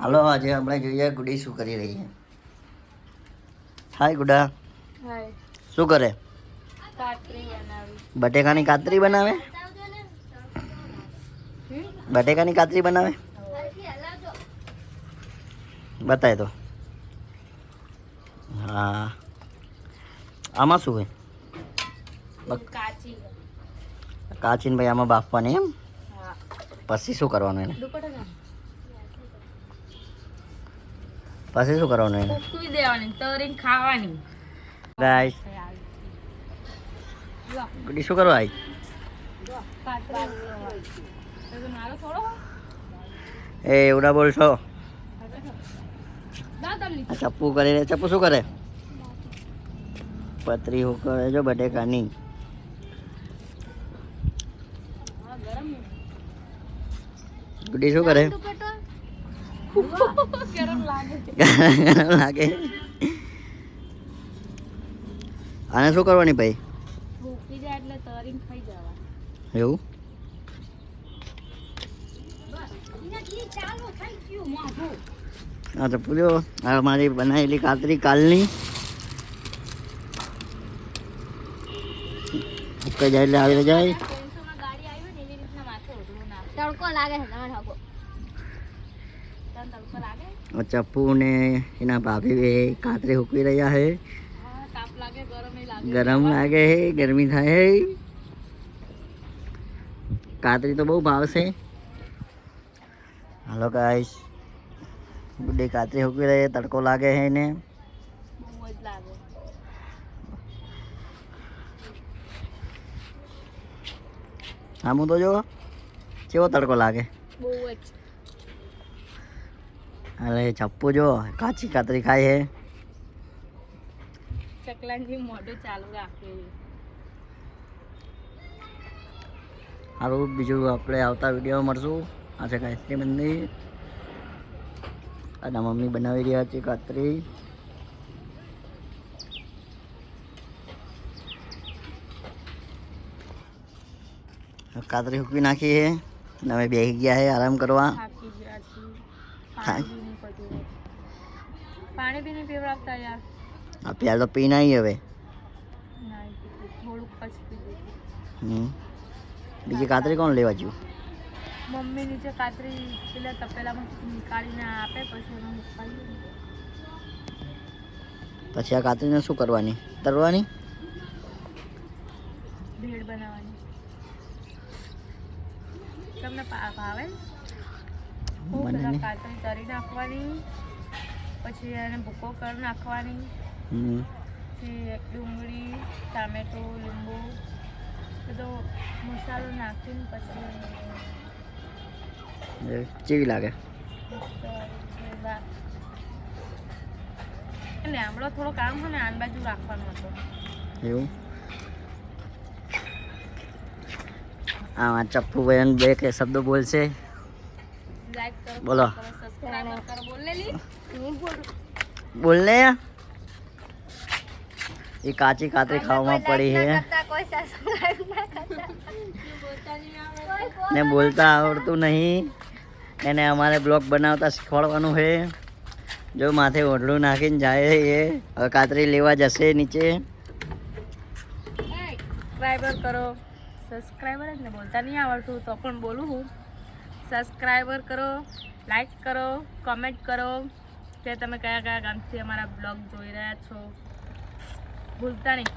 હાલો આજે આપણે જોઈએ ગુડી શું કરી રહી છે. હાય ગુડા. હાય. શું કરે? કાતરી બનાવી. બટેકાની કાતરી બનાવે? બટેકાની કાતરી બનાવે? બતાય તો. હા આમાં શું હોય? કાચી. કાચીને ભાઈ આમાં બાફવાની એમ? હા. પછી શું કરવાનું એને? દુપટ્ટા પછી શું કરવાનું એને? કૂકવી દેવાની, તરીને ખાવાની. ગાઈસ ગુડી શું કરવા આવી? એ એવું ના બોલશો. ચપ્પુ કરી રે. ચપ્પુ શું કરે? પતરી હું કરે જો બટેકાની. ગુડી શું કરે? ગરમ લાગે. લાગે. આને શું કરવાની ભાઈ? ભૂખી જાય એટલે તરીને ખાઈ જવા. એવું? હા તો પૂછ્યો આ મારી બનાવેલી કાતરી કાલની ઉકાઈ જાય એટલે આવી જાય. તડકો લાગે છે તમારે હગો. તડકો લાગે? ચપ્પુ ને એના ભાભી બે કાતરી હુકવી રહ્યા છે. તાપ લાગે, ગરમ લાગે. ગરમ લાગે છે, ગરમી થાય છે. કાતરી તો બહુ ભાવશે. હાલો ગાઈસ ગુડી કાતરી હુકવી રહી. તડકો લાગે છે એને. બહુ જ લાગે. આમ તો જો કેવો તડકો લાગે. બહુ જ. અરે ચપ્પુ જો કાચી કાતરી ખાય છે. ચકલાની મોઢું ચાલુ રાખે. સારું બીજું આપણે આવતા વિડીયો મળશું. આ છે ગાયત્રી મંદિર અને મમ્મી બનાવી રહ્યા છે કાતરી. કાતરી હૂકવી નાખી છે અને હવે બેસી ગયા છે આરામ કરવા. થાકી ગયા છીએ. પાણી બી નહીં પીવડાવતા યાર. આ પ્યાર તો પી નાઈ હવે. ના થોડુંક પછી પી દીધું. બીજી કાતરી કોણ લેવા ગયું? મમ્મી નીચે કાતરી પેલા તપેલામાં નીકાળીને આપે પછી એમાં મુકાવીએ. પછી આ કાતરીને શું કરવાની? તરવાની? ભેળ બનાવવાની. તમને ભાવે? પેલા કાતરી તરી નાખવાની, પછી એને ભૂકો કરી નાખવાની, પછી ડુંગળી, ટામેટો, લીંબુ બધો મસાલો નાખીને પછી કેવી લાગે? એટલે આમળો થોડો કામ હોય ને આન બાજુ રાખવાનો હતો. એવું? આમાં ચપ્પુ ભાઈ બે કે શબ્દો બોલશે. લાઈક કરો, બોલો. સબસ્ક્રાઇબ કરો. બોલ લેલી હું બોલું. બોલ ને. એ કાચી કાતરી ખાવામાં પડી છે ને બોલતા આવડતું નહીં. એને અમારે બ્લોગ બનાવતા શીખવાડવાનું છે. જો માથે ઓઢડું નાખીને જાય છે એ. હવે કાતરી લેવા જશે નીચે. સબસ્ક્રાઇબર કરો. સબસ્ક્રાઇબર જ ને બોલતા નહીં આવડતું તો પણ બોલું હું. સબસ્ક્રાઇબર કરો, લાઈક કરો, કોમેન્ટ કરો કે તમે કયા કયા ગામથી અમારા બ્લોગ જોઈ રહ્યા છો. ભૂલતા નહીં.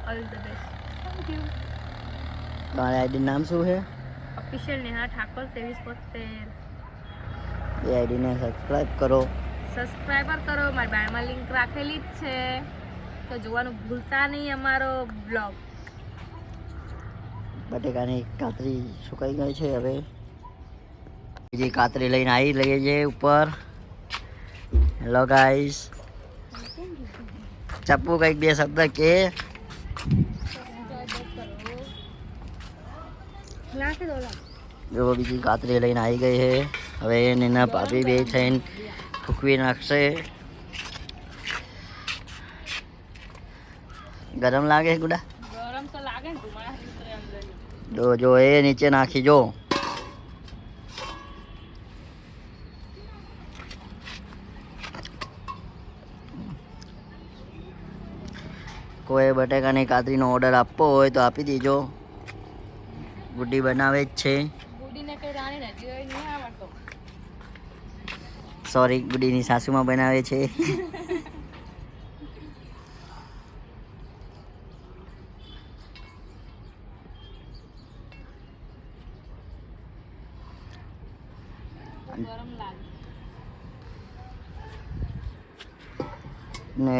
All the best. Thank you. તમારી આઈડી નામ શું છે? ઓફિશિયલ નેહા ઠાકોર 2372. એ આઈડીને સબસ્ક્રાઈબ કરો. સબસ્ક્રાઈબર કરો. મારી બાયમાં લિંક રાખેલી જ છે તો જોવાનું ભૂલતા નહીં અમારો બ્લોગ. બટેકાની કાતરી સુકાઈ ગઈ છે. હવે બીજી કાતરી લઈને આવી લઈએ છે ઉપર. Hello guys. ચપ્પુ કંઈક બે શબ્દ કે. જો બીજી કાતરી લઈને આવી ગઈ છે. હવે એના ભાભી બે થઈને ફૂકવી નાખશે. ગરમ લાગે ગુડા? ગરમ તો લાગે ને ધુમાડા નીકળે અંદર. જો એ નીચે નાખી જો. કોઈ બટેકાની કાતરીનો ઓર્ડર આપવો હોય તો આપી દેજો. ગુડી બનાવે જ છે. ગુડીને કઈ રાણી નથી હોય નહીં આવડતો. સોરી, ગુડીની સાસુમાં બનાવે છે. ગરમ લાગે. ને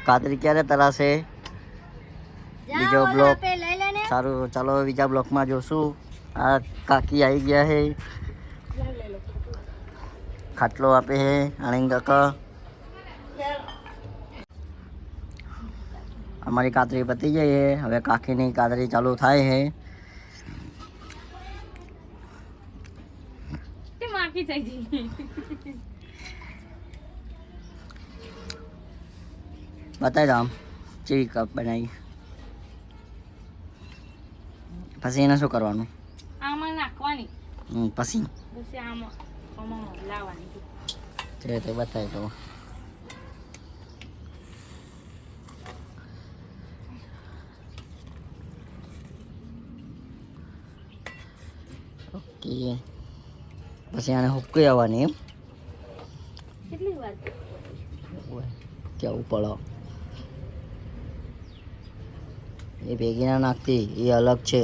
કાતરી ક્યારે તરાશે બીજો બ્લોક? સારું, ચાલો બીજા બ્લોકમાં જોશું. આ કાકી આવી ગયા છે, ખાટલો આપે છે આનંદ કાકા. અમારી કાતરી પતી ગઈ છે, હવે કાકીની કાતરી ચાલુ થાય છે. તે માખી થઈ ગઈ. બતાવી દો આમ ચીવી કપ બનાવી. પછી એને શું કરવાનું? આમાં નાખવાની. પછી પછી આમાં લાવવાની. તે બતાવી દો. ઓકે, પછી આને હુક્કી આવવાની એમ? કેટલી વાર? કેવું પડો એ ભેગી ના નાખતી, એ અલગ છે.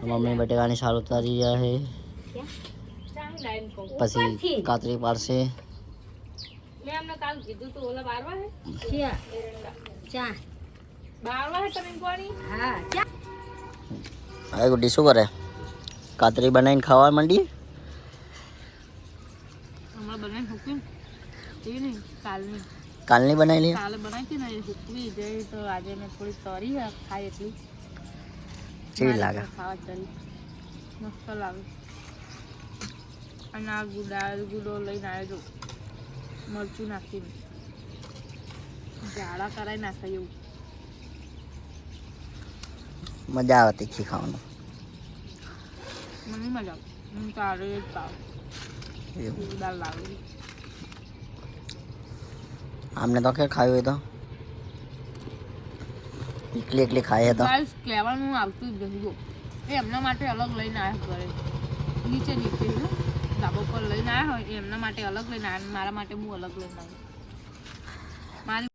મમ્મી બટેકાની સાલ ઉતારી રહ્યા છે, પછી કાતરી પાડશે. મેં અમને કાલ કીધું તો ઓલા બારવા હે ચા બારવા હે તમે કોની? હા ચા. હવે ગુડી શું કરે? કાતરી બનાવીને ખાવા માંડી. હમણાં બનાવીને હુકવી એ નહીં, કાલની બનાવી લે. કાલે બનાવી હતી ને એ હુકવી જઈ તો આજે મેં થોડી તરી ખાઈ એટલી. કેવી લાગે? ખાવા તરી મસ્ત લાગે. અને આ ગુડો લઈને આવ્યો જો મરચું નાખીને જાડા કરાવી નાખાય એવું. મજા આવે તીખી ખાવાનું. મને મજા આવે. હું તારે જ પાવ દાળ લાવે. આમને તો કે ખાયું હોય તો એકલી એકલી ખાઈએ તો ગાઈસ કહેવાનું આવતું જ નથી. જો એ એમના માટે અલગ લઈને આવ્યા ઘરે નીચે ધાબા પર લઈને આવ્યા હોય એમના માટે અલગ લઈને આવ્યા, મારા માટે હું અલગ લઈને આવ્યો. મારી